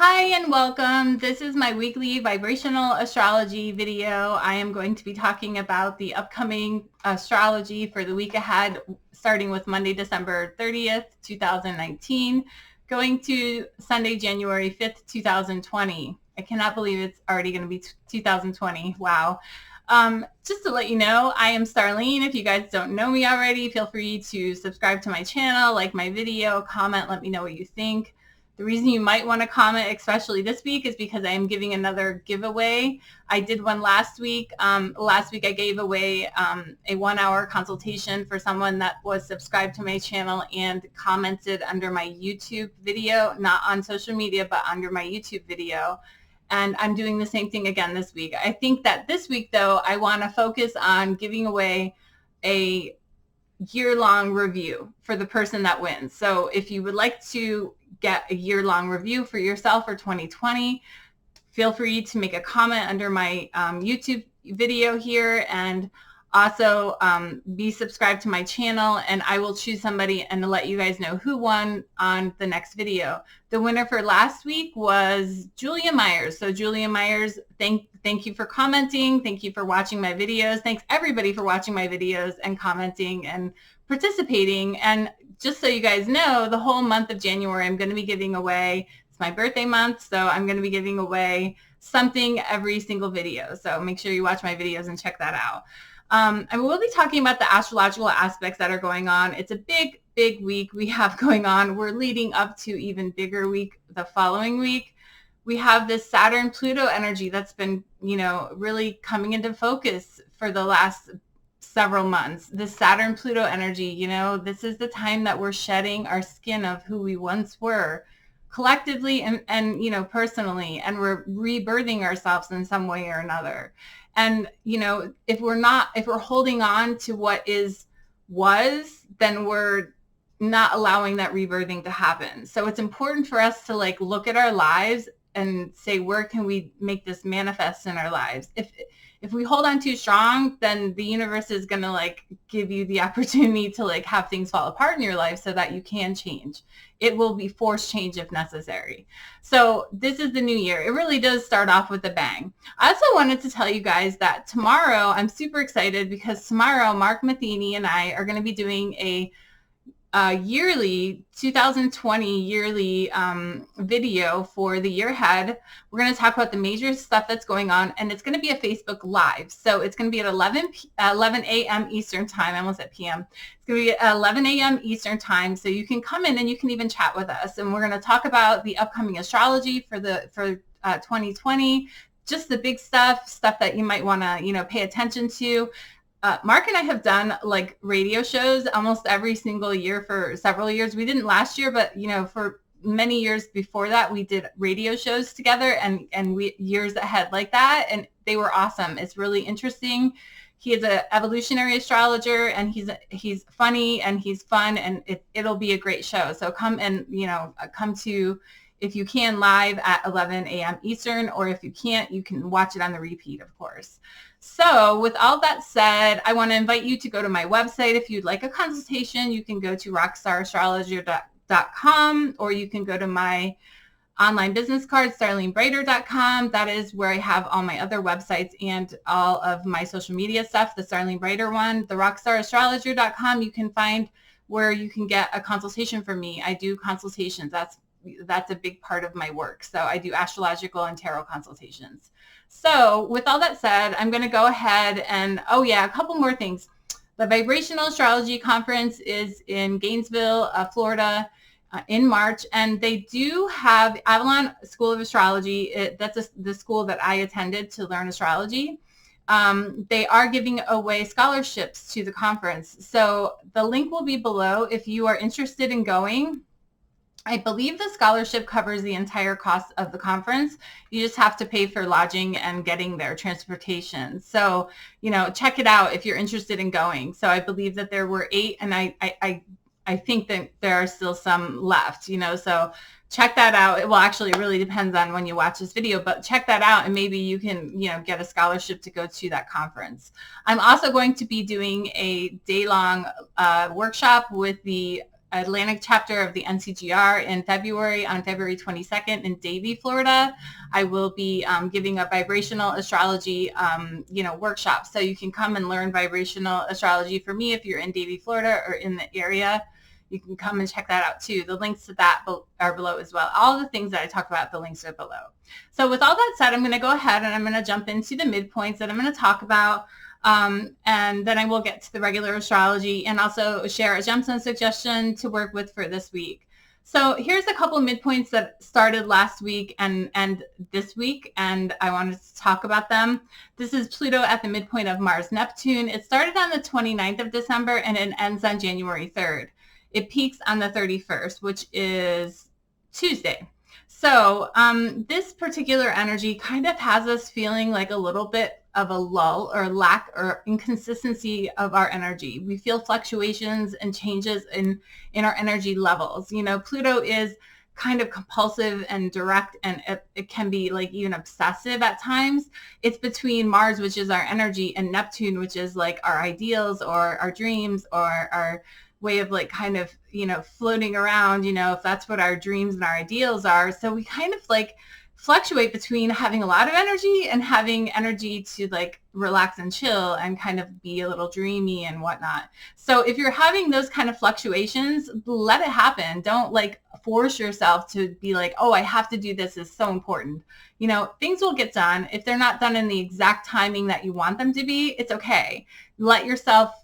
Hi and welcome. This is my weekly vibrational astrology video. I am going to be talking about the upcoming astrology for the week ahead, starting with Monday, December 30th, 2019, going to Sunday, January 5th, 2020. I cannot believe it's already going to be 2020. Wow. Just to let you know, I am Starlene. If you guys don't know me already, feel free to subscribe to my channel, like my video, comment, let me know what you think. The reason you might want to comment, especially this week, is because I am giving another giveaway. I did one last week. Last week I gave away a 1-hour consultation for someone that was subscribed to my channel and commented under my YouTube video, not on social media, but under my YouTube video. And I'm doing the same thing again this week. I think that this week, though, I want to focus on giving away a year-long review for the person that wins. So if you would like to get a year-long review for yourself for 2020, feel free to make a comment under my YouTube video here, and also be subscribed to my channel, and I will choose somebody and let you guys know who won on the next video. The winner for last week was Julia Myers. So Julia Myers, thank you for commenting. Thank you for watching my videos. Thanks everybody for watching my videos and commenting and participating. And just so you guys know, the whole month of January, I'm going to be giving away, it's my birthday month, so I'm going to be giving away something every single video. So make sure you watch my videos and check that out. I will be talking about the astrological aspects that are going on. It's a big, big week we have going on. We're leading up to even bigger week the following week. We have this Saturn-Pluto energy that's been, really coming into focus for the last several months. This Saturn-Pluto energy, this is the time that we're shedding our skin of who we once were, collectively and personally, and we're rebirthing ourselves in some way or another. And if we're holding on to what was, then we're not allowing that rebirthing to happen. So it's important for us to look at our lives and say, where can we make this manifest in our lives? If we hold on too strong, then the universe is going to give you the opportunity to have things fall apart in your life so that you can change. It will be forced change if necessary. So this is the new year. It really does start off with a bang. I also wanted to tell you guys that tomorrow, I'm super excited because tomorrow Mark Matheny and I are going to be doing a yearly 2020 yearly video for the year ahead. We're going to talk about the major stuff that's going on, and it's going to be a Facebook Live. So it's going to be at 11 a.m. Eastern time. I almost said p.m. It's going to be at 11 a.m. Eastern time. So you can come in and you can even chat with us. And we're going to talk about the upcoming astrology for 2020, just the big stuff that you might want to pay attention to. Mark and I have done radio shows almost every single year for several years. We didn't last year, but for many years before that, we did radio shows together and years ahead like that. And they were awesome. It's really interesting. He is an evolutionary astrologer, and he's funny and he's fun, and it'll be a great show. So come and, come to, if you can, live at 11 a.m. Eastern, or if you can't, you can watch it on the repeat, of course. So with all that said, I want to invite you to go to my website. If you'd like a consultation, you can go to rockstarastrology.com, or you can go to my online business card, starlenebreiter.com. That is where I have all my other websites and all of my social media stuff. The Starlene Breiter one, the rockstarastrology.com, you can find where you can get a consultation from me. I do consultations. That's a big part of my work. So I do astrological and tarot consultations. So with all that said, I'm going to go ahead and, a couple more things. The Vibrational Astrology Conference is in Gainesville, Florida, in March, and they do have Avalon School of Astrology. That's the school that I attended to learn astrology. They are giving away scholarships to the conference. So the link will be below if you are interested in going. I believe the scholarship covers the entire cost of the conference. You just have to pay for lodging and getting there, transportation. So, check it out if you're interested in going. So I believe that there were 8, and I think that there are still some left, so check that out. Well, actually, it really depends on when you watch this video, but check that out, and maybe you can, get a scholarship to go to that conference. I'm also going to be doing a day-long workshop with the Atlantic chapter of the NCGR in February, on February 22nd in Davie, Florida. I will be giving a vibrational astrology, workshop. So you can come and learn vibrational astrology for me if you're in Davie, Florida, or in the area. You can come and check that out too. The links to that are below as well. All the things that I talk about, the links are below. So with all that said, I'm going to go ahead and I'm going to jump into the midpoints that I'm going to talk about. And then I will get to the regular astrology and also share a gemstone suggestion to work with for this week. So here's a couple midpoints that started last week and this week, and I wanted to talk about them. This is Pluto at the midpoint of Mars Neptune. It started on the 29th of December and it ends on January 3rd. It peaks on the 31st, which is Tuesday. So this particular energy kind of has us feeling like a little bit of a lull or lack or inconsistency of our energy. We feel fluctuations and changes in our energy levels. You know, Pluto is kind of compulsive and direct, and it can be like even obsessive at times. It's between Mars, which is our energy, and Neptune, which is like our ideals or our dreams or our way of like kind of, floating around, if that's what our dreams and our ideals are. So we kind of like fluctuate between having a lot of energy and having energy to like relax and chill and kind of be a little dreamy and whatnot. So if you're having those kind of fluctuations, let it happen. Don't like force yourself to be like, oh, I have to do this. It's so important. Things will get done. If they're not done in the exact timing that you want them to be, it's okay. Let yourself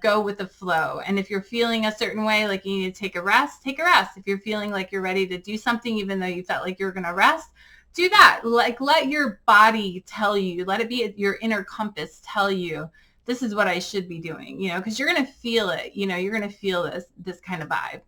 go with the flow. And if you're feeling a certain way, like you need to take a rest, take a rest. If you're feeling like you're ready to do something, even though you felt like you're going to rest, do that. Like, let your body tell you, let it be your inner compass tell you, this is what I should be doing, because you're going to feel it, you're going to feel this kind of vibe.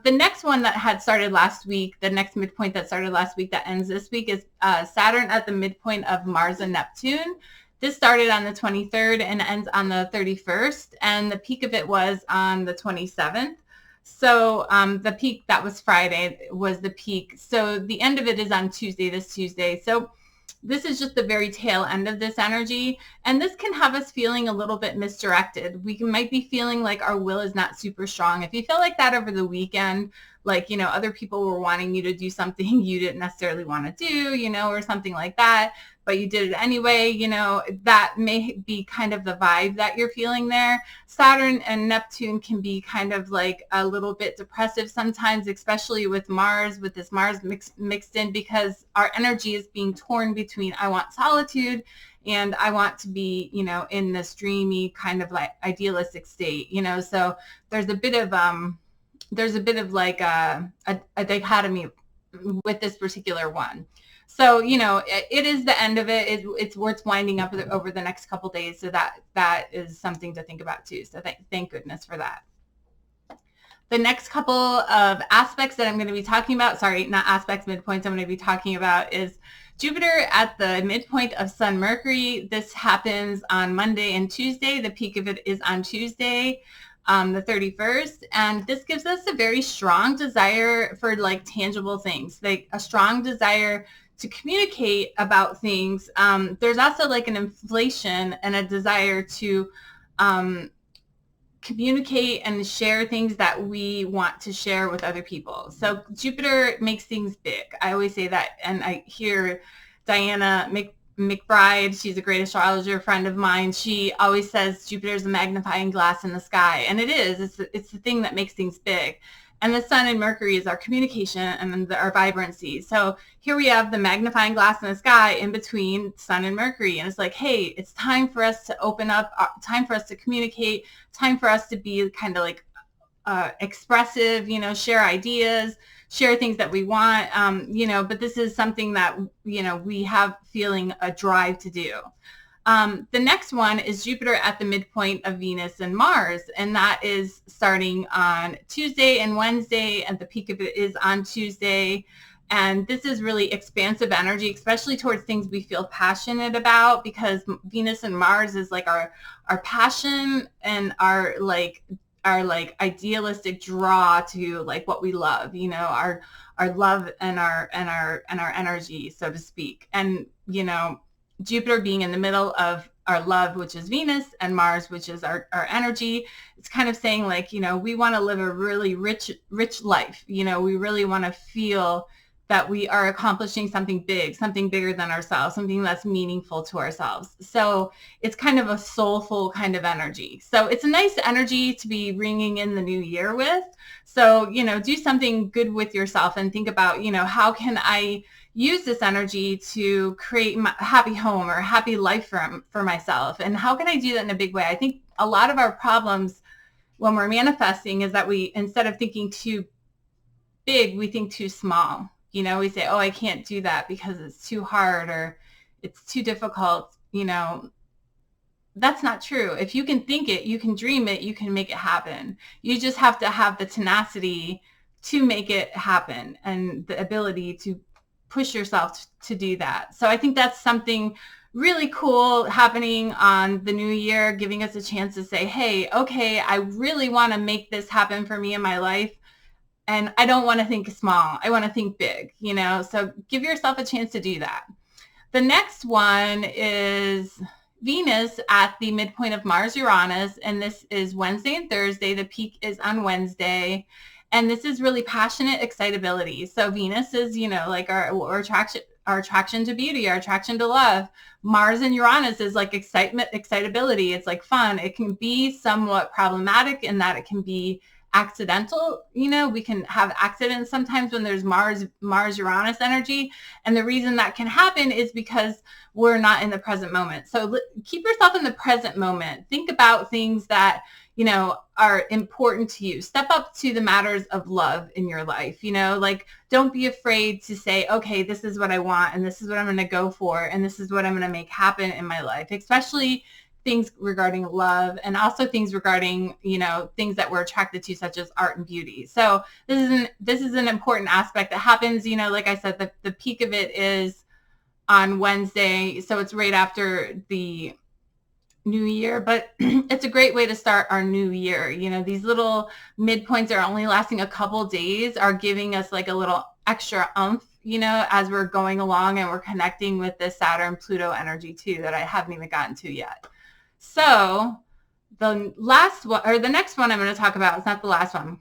The next one that had started last week, the next midpoint that started last week that ends this week is Saturn at the midpoint of Mars and Neptune. This started on the 23rd and ends on the 31st, and the peak of it was on the 27th. So the peak, that was Friday, was the peak. So the end of it is on Tuesday, this Tuesday. So this is just the very tail end of this energy, and this can have us feeling a little bit misdirected. We might be feeling like our will is not super strong. If you felt like that over the weekend, like, other people were wanting you to do something you didn't necessarily want to do, or something like that, but you did it anyway, that may be kind of the vibe that you're feeling there. Saturn and Neptune can be kind of like a little bit depressive sometimes, especially with Mars, with this Mars mixed in, because our energy is being torn between I want solitude and I want to be, in this dreamy kind of like idealistic state, so there's a bit of like a dichotomy with this particular one. So, it is the end of it. It's worth winding up over the next couple days. So that is something to think about too. So thank goodness for that. The next couple of aspects that I'm going to be talking about, sorry, not aspects, midpoints I'm going to be talking about is Jupiter at the midpoint of Sun Mercury. This happens on Monday and Tuesday. The peak of it is on Tuesday, the 31st. And this gives us a very strong desire for like tangible things, like a strong desire to communicate about things. There's also like an inflation and a desire to communicate and share things that we want to share with other people. So Jupiter makes things big. I always say that, and I hear Diana McBride, she's a great astrologer friend of mine, she always says Jupiter's a magnifying glass in the sky, and it is. It's the thing that makes things big. And the Sun and Mercury is our communication and our vibrancy. So here we have the magnifying glass in the sky in between Sun and Mercury. And it's like, hey, it's time for us to open up, time for us to communicate, time for us to be kind of like expressive, share ideas, share things that we want, but this is something that, we have feeling a drive to do. The next one is Jupiter at the midpoint of Venus and Mars, and that is starting on Tuesday and Wednesday, and the peak of it is on Tuesday. And this is really expansive energy, especially towards things we feel passionate about, because Venus and Mars is like our passion and our idealistic draw to like what we love, our love and our energy, so to speak. And Jupiter being in the middle of our love, which is Venus, and Mars, which is our energy. It's kind of saying like, we want to live a really rich life. We really want to feel that we are accomplishing something big, something bigger than ourselves, something that's meaningful to ourselves. So it's kind of a soulful kind of energy. So it's a nice energy to be ringing in the new year with. So, do something good with yourself and think about, how can I use this energy to create a happy home or a happy life for myself? And how can I do that in a big way? I think a lot of our problems when we're manifesting is that we, instead of thinking too big, we think too small. We say, oh, I can't do that because it's too hard or it's too difficult. That's not true. If you can think it, you can dream it, you can make it happen. You just have to have the tenacity to make it happen and the ability to push yourself to do that. So I think that's something really cool happening on the new year, giving us a chance to say, hey, okay, I really want to make this happen for me in my life. And I don't want to think small. I want to think big, so give yourself a chance to do that. The next one is Venus at the midpoint of Mars Uranus. And this is Wednesday and Thursday. The peak is on Wednesday. And this is really passionate excitability. So Venus is, like our attraction to beauty, our attraction to love. Mars and Uranus is like excitement, excitability. It's like fun. It can be somewhat problematic in that it can be accidental. We can have accidents sometimes when there's Mars Uranus energy, and the reason that can happen is because we're not in the present moment. So keep yourself in the present moment. Think about things that are important to you. Step up to the matters of love in your life. Like, don't be afraid to say, okay, this is what I want and this is what I'm going to go for and this is what I'm going to make happen in my life, especially things regarding love and also things regarding, things that we're attracted to, such as art and beauty. So this is an important aspect that happens, like I said, the peak of it is on Wednesday. So it's right after the new year, but it's a great way to start our new year. These little midpoints are only lasting a couple days, are giving us like a little extra oomph, as we're going along and we're connecting with the Saturn Pluto energy too, that I haven't even gotten to yet. So the last one, or the next one I'm going to talk about, it's not the last one,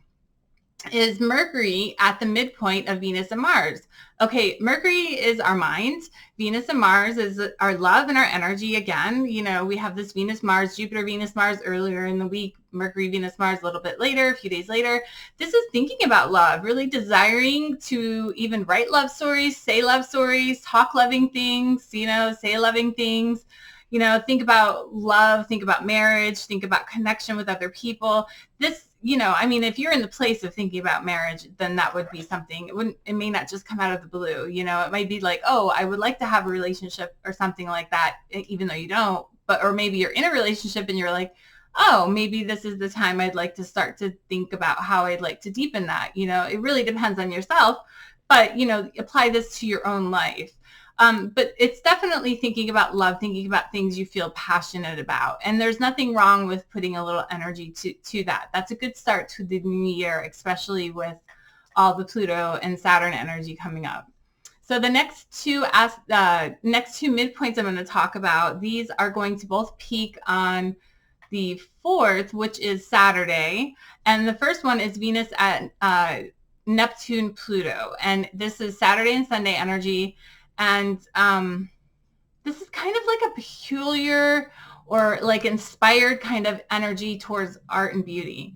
is Mercury at the midpoint of Venus and Mars. Okay, Mercury is our mind. Venus and Mars is our love and our energy. Again, we have this Venus-Mars, Jupiter-Venus-Mars earlier in the week, Mercury-Venus-Mars a little bit later, a few days later. This is thinking about love, really desiring to even write love stories, say love stories, talk loving things, say loving things. Think about love, think about marriage, think about connection with other people. This, if you're in the place of thinking about marriage, then that would be something. It may not just come out of the blue. It might be like, oh, I would like to have a relationship or something like that, even though you don't. Or maybe you're in a relationship and you're like, oh, maybe this is the time I'd like to start to think about how I'd like to deepen that. It really depends on yourself, but, apply this to your own life. But it's definitely thinking about love, thinking about things you feel passionate about. And there's nothing wrong with putting a little energy to that. That's a good start to the new year, especially with all the Pluto and Saturn energy coming up. So the next two midpoints I'm going to talk about, these are going to both peak on the 4th, which is Saturday. And the first one is Venus at Neptune Pluto. And this is Saturday and Sunday energy. And this is kind of like a peculiar or like inspired kind of energy towards art and beauty.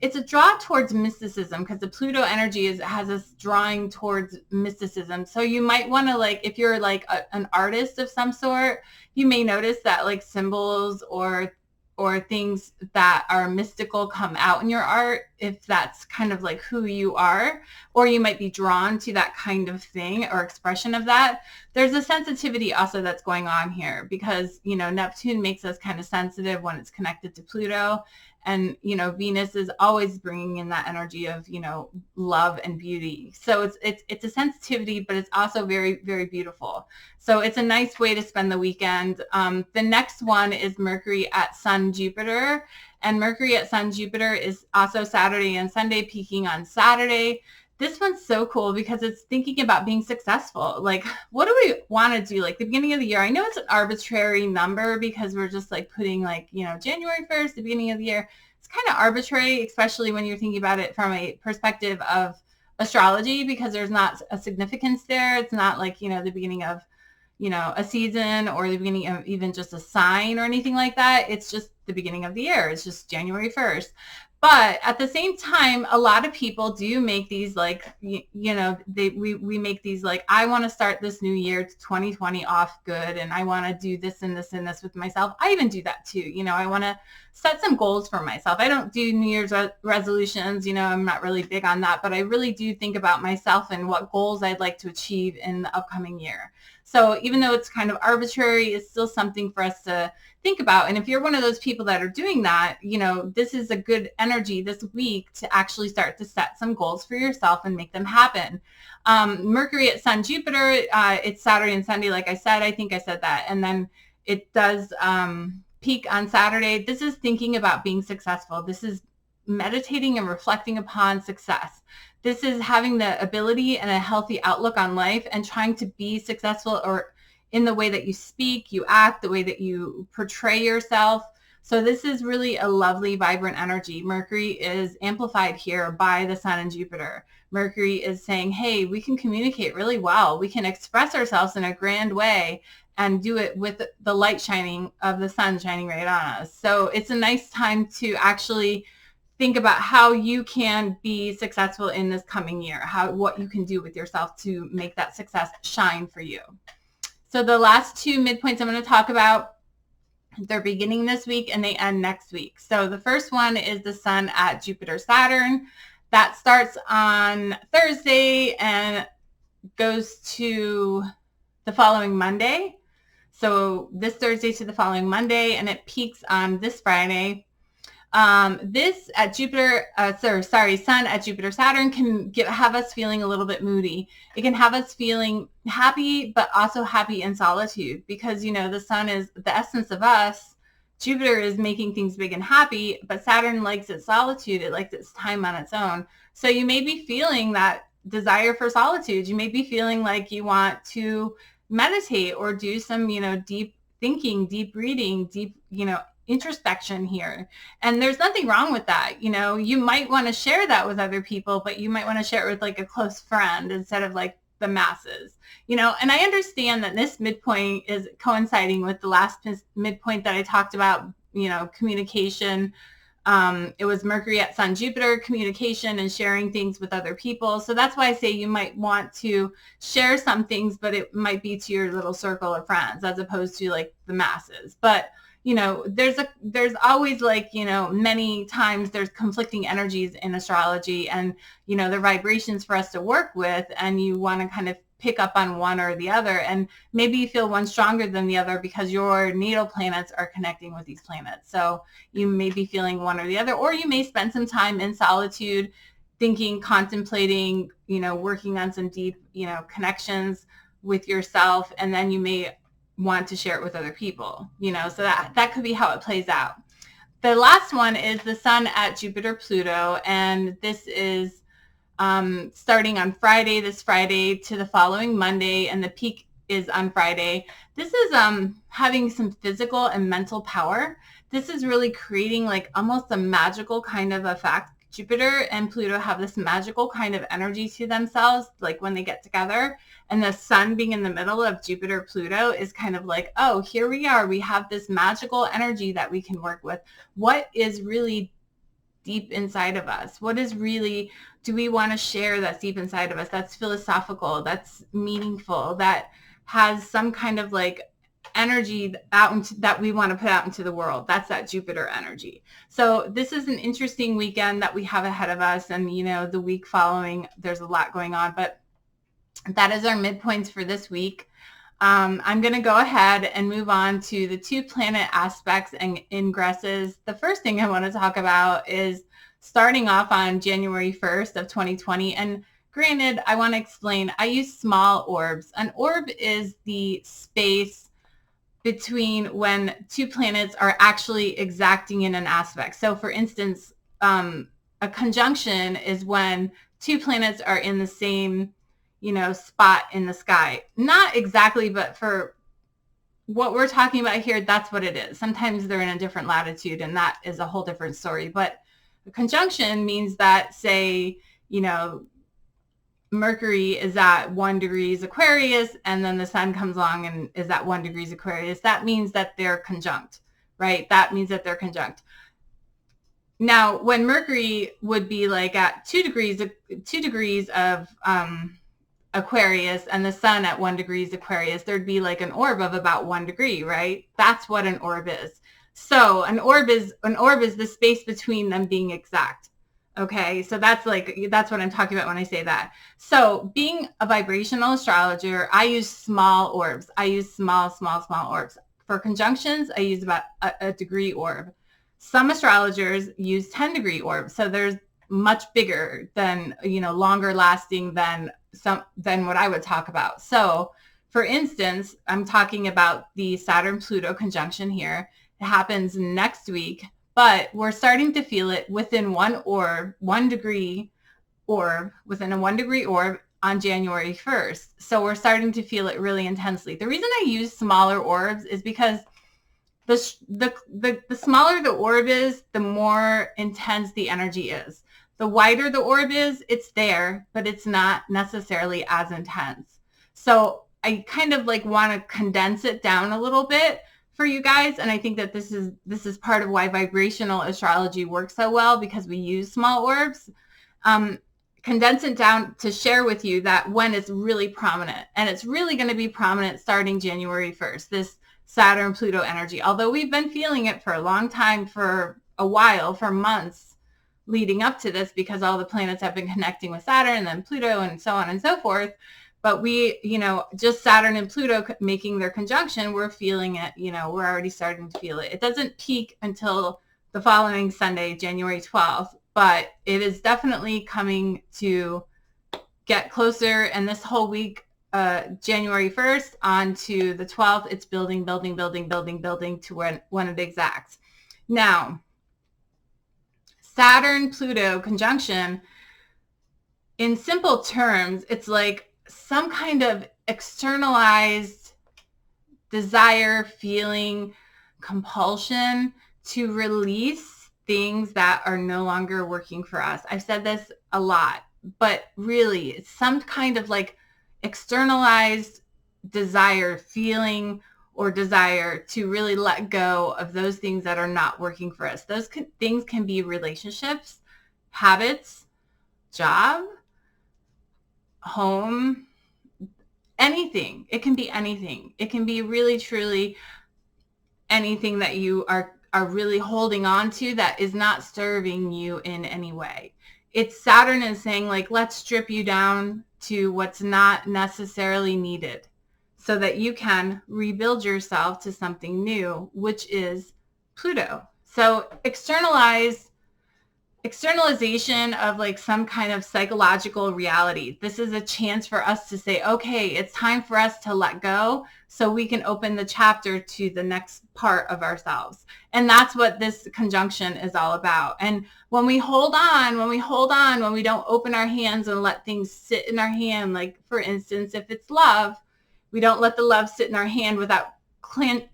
It's a draw towards mysticism because the Pluto energy has us drawing towards mysticism. So you might want to, like, if you're like an artist of some sort, you may notice that like symbols or things that are mystical come out in your art, if that's kind of like who you are, or you might be drawn to that kind of thing or expression of that. There's a sensitivity also that's going on here because, Neptune makes us kind of sensitive when it's connected to Pluto. And, Venus is always bringing in that energy of, love and beauty. So it's a sensitivity, but it's also very, very beautiful. So it's a nice way to spend the weekend. The next one is Mercury at Sun Jupiter. And Mercury at Sun Jupiter is also Saturday and Sunday, peaking on Saturday. this one's so cool because it's thinking about being successful. Like, what do we want to do? Like the beginning of the year, I know it's an arbitrary number because we're just like putting like, you know, January 1st, the beginning of the year. It's kind of arbitrary, especially when you're thinking about it from a perspective of astrology, because there's not a significance there. It's not like, you know, the beginning of, you know, a season or the beginning of even just a sign or anything like that. It's just the beginning of the year. It's just January 1st. But at the same time, a lot of people do make these like, you know, we make these like, I want to start this new year 2020 off good. And I want to do this and this and this with myself. I even do that too. You know, I want to set some goals for myself. I don't do New Year's resolutions. You know, I'm not really big on that, but I really do think about myself and what goals I'd like to achieve in the upcoming year. So even though it's kind of arbitrary, it's still something for us to think about. And if you're one of those people that are doing that, you know, this is a good energy this week to actually start to set some goals for yourself and make them happen. Mercury at Sun, Jupiter, it's Saturday and Sunday, like I said. I think I said that. And then it does peak on Saturday. This is thinking about being successful. This is meditating and reflecting upon success. This is having the ability and a healthy outlook on life and trying to be successful or in the way that you speak, you act, the way that you portray yourself. So this is really a lovely, vibrant energy. Mercury is amplified here by the Sun and Jupiter. Mercury is saying, hey, we can communicate really well. We can express ourselves in a grand way and do it with the light shining of the sun shining right on us. So it's a nice time to actually think about how you can be successful in this coming year, what you can do with yourself to make that success shine for you. So the last two midpoints I'm going to talk about, they're beginning this week and they end next week. So the first one is the Sun at Jupiter Saturn. That starts on Thursday and goes to the following Monday. So this Thursday to the following Monday, and it peaks on this Friday. This at Jupiter, Sun at Jupiter Saturn can have us feeling a little bit moody. It can have us feeling happy, but also happy in solitude because, you know, the Sun is the essence of us. Jupiter is making things big and happy, but Saturn likes its solitude. It likes its time on its own. So you may be feeling that desire for solitude. You may be feeling like you want to meditate or do some, you know, deep thinking, deep reading, deep, you know, introspection here. And there's nothing wrong with that. You know, you might want to share that with other people, but you might want to share it with like a close friend instead of like the masses, you know. And I understand that this midpoint is coinciding with the last midpoint that I talked about, you know, communication. It was Mercury at Sun, Jupiter, communication and sharing things with other people. So that's why I say you might want to share some things, but it might be to your little circle of friends as opposed to like the masses. But you know, there's always like, you know, many times there's conflicting energies in astrology and, you know, the vibrations for us to work with, and you want to kind of pick up on one or the other. And maybe you feel one stronger than the other because your natal planets are connecting with these planets. So you may be feeling one or the other, or you may spend some time in solitude, thinking, contemplating, you know, working on some deep, you know, connections with yourself. And then you may want to share it with other people, you know, so that could be how it plays out. The last one is the Sun at Jupiter Pluto, and this is starting on Friday, this Friday to the following Monday, and the peak is on Friday. This is having some physical and mental power. This is really creating like almost a magical kind of effect. Jupiter and Pluto have this magical kind of energy to themselves, like when they get together. And the Sun being in the middle of Jupiter Pluto is kind of like, oh, here we are. We have this magical energy that we can work with. What is really deep inside of us? What is really, do we want to share that's deep inside of us? That's philosophical, that's meaningful, that has some kind of like energy that we want to put out into the world. That's that Jupiter energy. So this is an interesting weekend that we have ahead of us. And, you know, the week following, there's a lot going on, but that is our midpoints for this week. I'm going to go ahead and move on to the two planet aspects and ingresses. The first thing I want to talk about is starting off on January 1st of 2020. And granted, I want to explain, I use small orbs. An orb is the space between when two planets are actually exacting in an aspect. So for instance, a conjunction is when two planets are in the same, spot in the sky. Not exactly, but for what we're talking about here, that's what it is. Sometimes they're in a different latitude, and that is a whole different story. But a conjunction means that, say, Mercury is at 1 degrees Aquarius, and then the sun comes along and is at 1 degrees Aquarius. That means that they're conjunct, right? That means that they're conjunct. Now, when Mercury would be like at 2 degrees of Aquarius, and the sun at 1 degrees Aquarius, there'd be like an orb of about 1 degree, right? That's what an orb is. So an orb is the space between them being exact. Okay, so that's what I'm talking about when I say that. So being a vibrational astrologer, I use small orbs. I use small orbs. For conjunctions, I use about a degree orb. Some astrologers use 10-degree orbs, so there's much bigger than, longer lasting than what I would talk about. So for instance, I'm talking about the Saturn-Pluto conjunction here. It happens next week, but we're starting to feel it within within a 1 degree orb on January 1st. So we're starting to feel it really intensely. The reason I use smaller orbs is because the smaller the orb is, the more intense the energy is. The wider the orb is, it's there, but it's not necessarily as intense. So I kind of want to condense it down a little bit for you guys, and I think that this is part of why vibrational astrology works so well, because we use small orbs. Condense it down to share with you that when it's really prominent, and it's really going to be prominent starting January 1st, this Saturn-Pluto energy. Although we've been feeling it for a long time, for a while, for months leading up to this, because all the planets have been connecting with Saturn and then Pluto and so on and so forth. But we, just Saturn and Pluto making their conjunction, we're feeling it, we're already starting to feel it. It doesn't peak until the following Sunday, January 12th, but it is definitely coming to get closer. And this whole week, January 1st on to the 12th, it's building to when it exacts. Now, Saturn-Pluto conjunction, in simple terms, it's like some kind of externalized desire, feeling, compulsion to release things that are no longer working for us. I've said this a lot, but really it's some kind of externalized desire, feeling, or desire to really let go of those things that are not working for us. Those things can be relationships, habits, job, home, anything. It can be anything. It can be really, truly anything that you are really holding on to that is not serving you in any way. It's Saturn is saying, let's strip you down to what's not necessarily needed so that you can rebuild yourself to something new, which is Pluto. So externalization of some kind of psychological reality. This is a chance for us to say, okay, it's time for us to let go so we can open the chapter to the next part of ourselves. And that's what this conjunction is all about. And when we hold on, when we don't open our hands and let things sit in our hand, for instance, if it's love, we don't let the love sit in our hand without clenching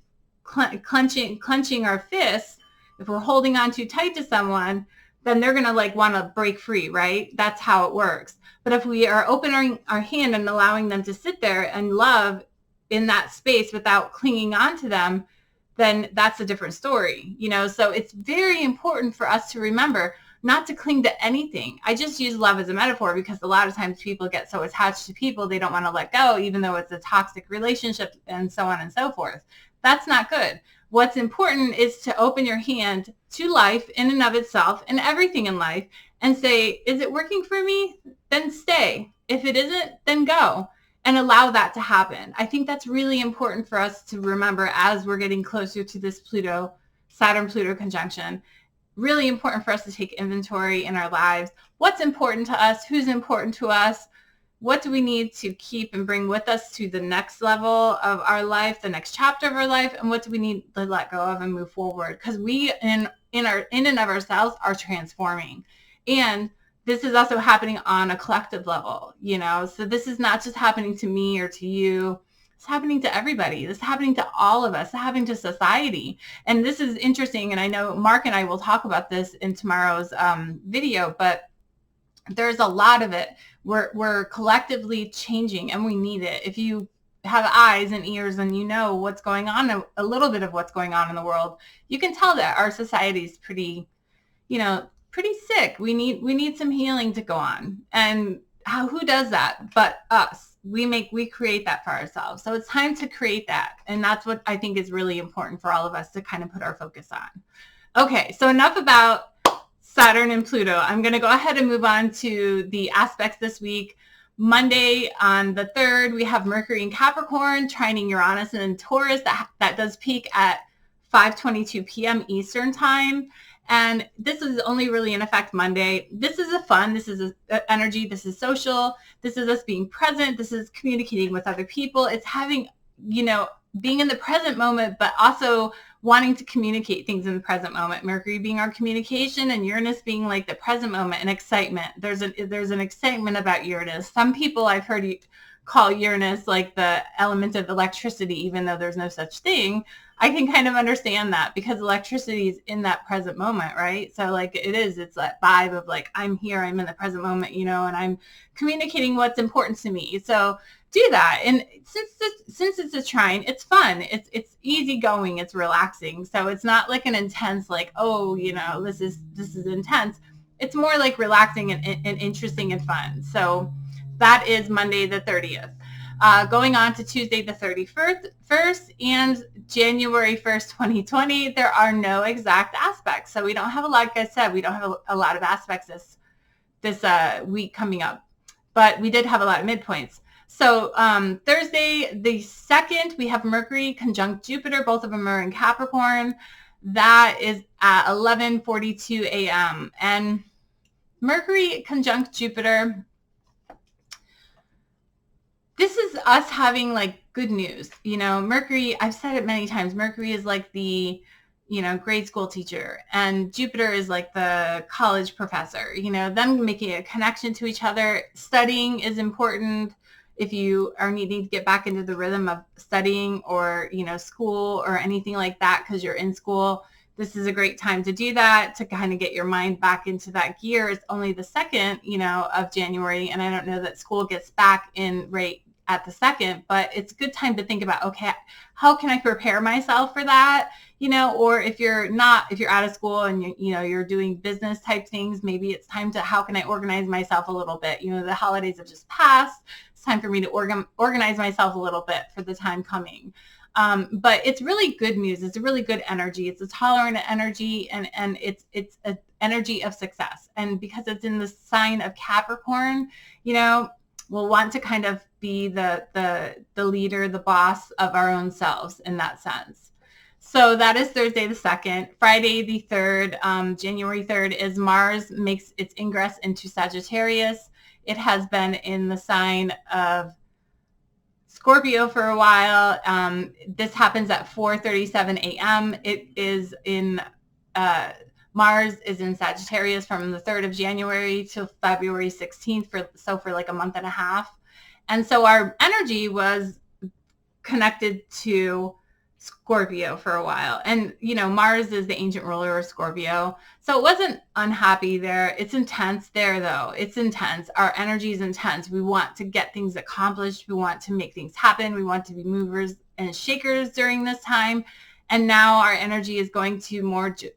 our fists. If we're holding on too tight to someone, then they're going to want to break free, right? That's how it works. But if we are opening our hand and allowing them to sit there and love in that space without clinging on to them, then that's a different story, So it's very important for us to remember not to cling to anything. I just use love as a metaphor because a lot of times people get so attached to people, they don't want to let go, even though it's a toxic relationship and so on and so forth. That's not good. What's important is to open your hand to life in and of itself and everything in life and say, is it working for me? Then stay. If it isn't, then go, and allow that to happen. I think that's really important for us to remember as we're getting closer to this Saturn-Pluto conjunction. Really important for us to take inventory in our lives. What's important to us? Who's important to us? What do we need to keep and bring with us to the next level of our life, the next chapter of our life, and what do we need to let go of and move forward? Because we, in and of ourselves, are transforming. And this is also happening on a collective level, you know, so this is not just happening to me or to you. It's happening to everybody. This is happening to all of us. It's happening to society. And this is interesting. And I know Mark and I will talk about this in tomorrow's video, but there's a lot of it. We're collectively changing, and we need it. If you have eyes and ears and you know what's going on, a little bit of what's going on in the world, you can tell that our society is pretty, you know, pretty sick. We need some healing to go on. And who does that but us? We create that for ourselves. So it's time to create that. And that's what I think is really important for all of us to kind of put our focus on. Okay, so enough about Saturn and Pluto. I'm going to go ahead and move on to the aspects this week. Monday on the 3rd, we have Mercury in Capricorn, trining Uranus and in Taurus. That does peak at 5:22 p.m. Eastern time. And this is only really in effect Monday. This is a fun, this is a energy, this is social, this is us being present, this is communicating with other people. It's having, you know, being in the present moment, but also wanting to communicate things in the present moment. Mercury being our communication and Uranus being like the present moment and excitement. There's an excitement about Uranus. Some people I've heard call Uranus like the element of electricity, even though there's no such thing. I can kind of understand that because electricity is in that present moment, right? So like it's that vibe of like, I'm here, I'm in the present moment, you know, and I'm communicating what's important to me. So do that. And since it's a trine, it's fun. It's easygoing. It's relaxing. So it's not like an intense, like, oh, you know, this is intense. It's more like relaxing and interesting and fun. So that is Monday the 30th. Going on to Tuesday the 31st and January 1st, 2020, there are no exact aspects. So we don't have like I said, we don't have a lot of aspects this week coming up, but we did have a lot of midpoints. So Thursday the 2nd, we have Mercury conjunct Jupiter. Both of them are in Capricorn. That is at 11:42 a.m. And Mercury conjunct Jupiter, this is us having like good news. You know, Mercury, I've said it many times, Mercury is like the, you know, grade school teacher, and Jupiter is like the college professor, you know, them making a connection to each other. Studying is important. If you are needing to get back into the rhythm of studying or, you know, school or anything like that because you're in school, this is a great time to do that, to kind of get your mind back into that gear. It's only the 2nd, you know, of January, and I don't know that school gets back in right at the 2nd, but it's a good time to think about, okay, how can I prepare myself for that? You know, or if you're out of school and you're doing business type things, maybe it's time to, how can I organize myself a little bit? You know, the holidays have just passed. It's time for me to organize myself a little bit for the time coming. But it's really good news. It's a really good energy. It's a tolerant energy, and it's an energy of success. And because it's in the sign of Capricorn, you know, we'll want to kind of be the leader, the boss of our own selves in that sense. So that is Thursday the 2nd. Friday the 3rd, January 3rd, is Mars makes its ingress into Sagittarius. It has been in the sign of Scorpio for a while. This happens at 4:37 a.m. It is in Mars is in Sagittarius from the 3rd of January to February 16th for like a month and a half. And so our energy was connected to Scorpio for a while. And, you know, Mars is the ancient ruler of Scorpio. So it wasn't unhappy there. It's intense there, though. It's intense. Our energy is intense. We want to get things accomplished. We want to make things happen. We want to be movers and shakers during this time. And now our energy is going to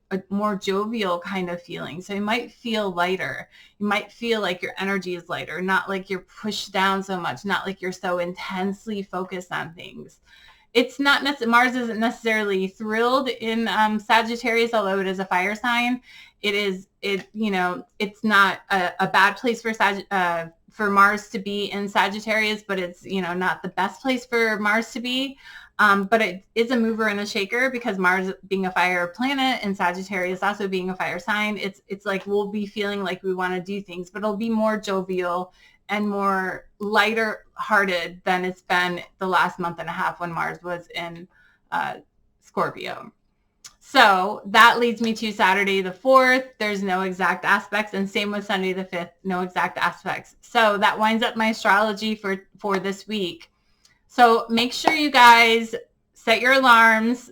a more jovial kind of feeling. So you might feel lighter. You might feel like your energy is lighter, not like you're pushed down so much, not like you're so intensely focused on things. It's not Mars isn't necessarily thrilled in Sagittarius, although it is a fire sign. It's not a bad place for Mars to be in Sagittarius, but it's, you know, not the best place for Mars to be. But it is a mover and a shaker because Mars being a fire planet and Sagittarius also being a fire sign, it's like we'll be feeling like we want to do things, but it'll be more jovial and more lighter hearted than it's been the last month and a half when Mars was in Scorpio. So that leads me to Saturday the 4th. There's no exact aspects, and same with Sunday the 5th, no exact aspects. So that winds up my astrology for this week. So make sure you guys set your alarms.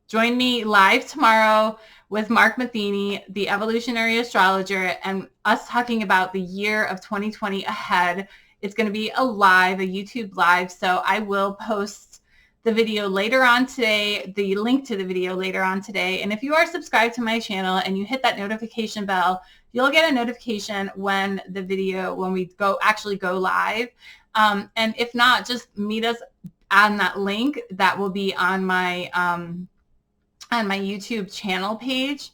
Join me live tomorrow with Mark Matheny, the evolutionary astrologer, and us talking about the year of 2020 ahead. It's going to be a YouTube live. So I will post the video later on today, the link to the video later on today. And if you are subscribed to my channel and you hit that notification bell, you'll get a notification when we actually go live. And if not, just meet us on that link that will be on my YouTube channel page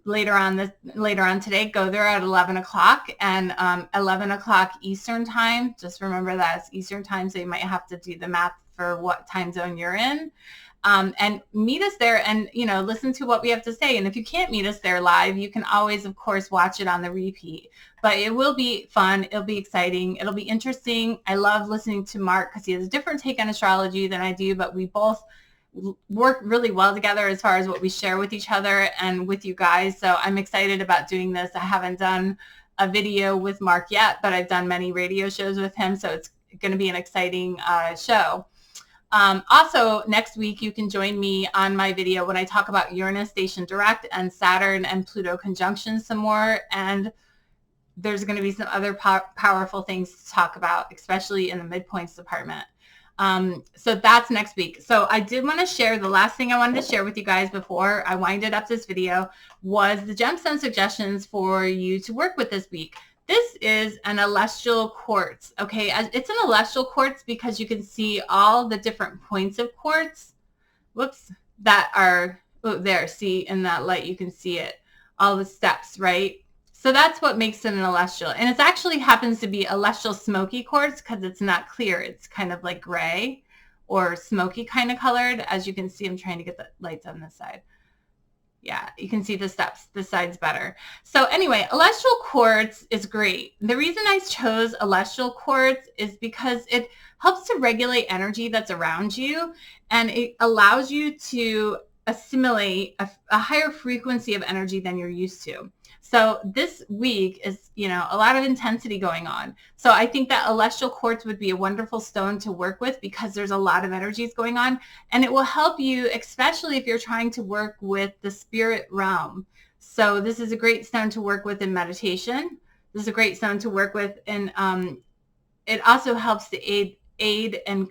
later on today. Go there at 11 o'clock and 11 o'clock Eastern time. Just remember that it's Eastern time, so you might have to do the math for what time zone you're in. And meet us there and, listen to what we have to say. And if you can't meet us there live, you can always, of course, watch it on the repeat. But it will be fun. It'll be exciting. It'll be interesting. I love listening to Mark because he has a different take on astrology than I do, but we both work really well together as far as what we share with each other and with you guys. So I'm excited about doing this. I haven't done a video with Mark yet, but I've done many radio shows with him. So it's going to be an exciting show. Also, next week, you can join me on my video when I talk about Uranus station direct and Saturn and Pluto conjunction some more. And there's going to be some other powerful things to talk about, especially in the midpoints department. So that's next week. So I did want to share, the last thing I wanted to share with you guys before I winded up this video was the gemstone suggestions for you to work with this week. This is an celestial quartz, okay? It's an celestial quartz because you can see all the different points of quartz, that are, there, see, in that light, you can see it, all the steps, right? So that's what makes it an celestial. And it actually happens to be celestial smoky quartz because it's not clear. It's kind of like gray or smoky kind of colored. As you can see, I'm trying to get the lights on this side. Yeah, you can see the steps. This side's better. So anyway, celestial quartz is great. The reason I chose celestial quartz is because it helps to regulate energy that's around you, and it allows you to assimilate a higher frequency of energy than you're used to. So this week is, a lot of intensity going on. So I think that celestial quartz would be a wonderful stone to work with because there's a lot of energies going on, and it will help you, especially if you're trying to work with the spirit realm. So this is a great stone to work with in meditation. This is a great stone to work with, and it also helps to aid and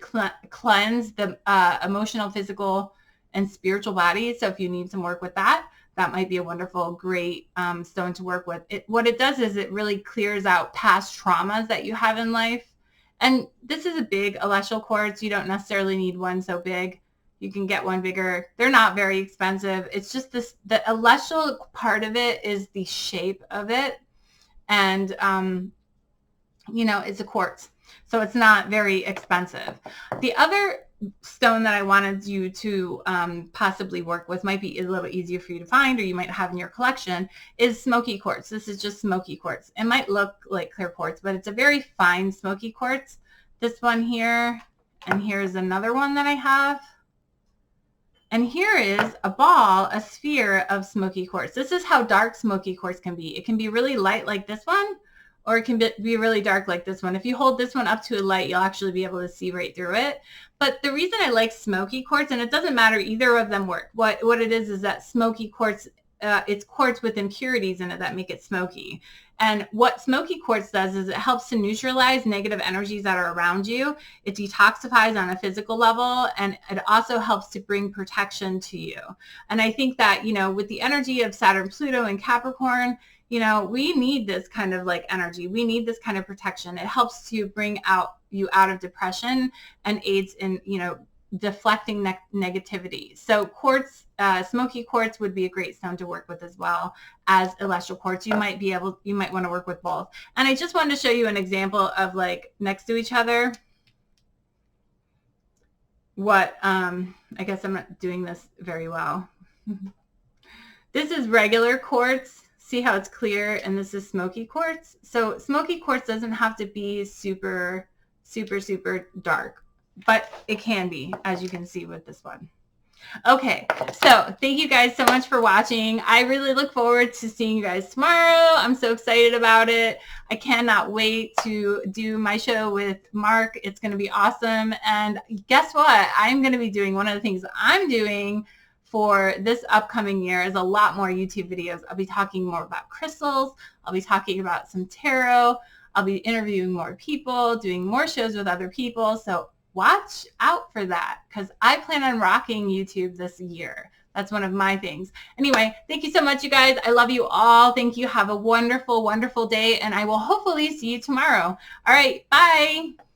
cleanse the emotional, physical, and spiritual body. So if you need some work with that, that might be a wonderful, great stone to work with. What it does is it really clears out past traumas that you have in life. And this is a big celestial quartz. You don't necessarily need one so big. You can get one bigger. They're not very expensive. It's just the celestial part of it is the shape of it. And, it's a quartz. So it's not very expensive. The other stone that I wanted you to possibly work with, might be a little easier for you to find, or you might have in your collection, is smoky quartz. This is just smoky quartz. It might look like clear quartz, but it's a very fine smoky quartz. This one here, and here's another one that I have. And here is a sphere of smoky quartz. This is how dark smoky quartz can be. It can be really light like this one, or it can be really dark like this one. If you hold this one up to a light, you'll actually be able to see right through it. But the reason I like smoky quartz, and it doesn't matter, either of them work. What it is that smoky quartz, it's quartz with impurities in it that make it smoky. And what smoky quartz does is it helps to neutralize negative energies that are around you. It detoxifies on a physical level, and it also helps to bring protection to you. And I think that, with the energy of Saturn, Pluto, and Capricorn, we need this kind of like energy. We need this kind of protection. It helps to bring you out of depression and aids in, deflecting negativity. So quartz, smoky quartz would be a great stone to work with as well as celestial quartz. You might want to work with both. And I just wanted to show you an example of like next to each other. I guess I'm not doing this very well. This is regular quartz. See how it's clear, and this is smoky quartz. So smoky quartz doesn't have to be super, super, super dark, but it can be, as you can see with this one. Okay, so thank you guys so much for watching. I really look forward to seeing you guys tomorrow. I'm so excited about it. I cannot wait to do my show with Mark. It's going to be awesome. And guess what? I'm going to be doing one of the things I'm doing for this upcoming year is a lot more YouTube videos. I'll be talking more about crystals. I'll be talking about some tarot. I'll be interviewing more people, doing more shows with other people. So watch out for that because I plan on rocking YouTube this year. That's one of my things. Anyway, thank you so much, you guys. I love you all. Thank you. Have a wonderful, wonderful day, and I will hopefully see you tomorrow. All right, bye.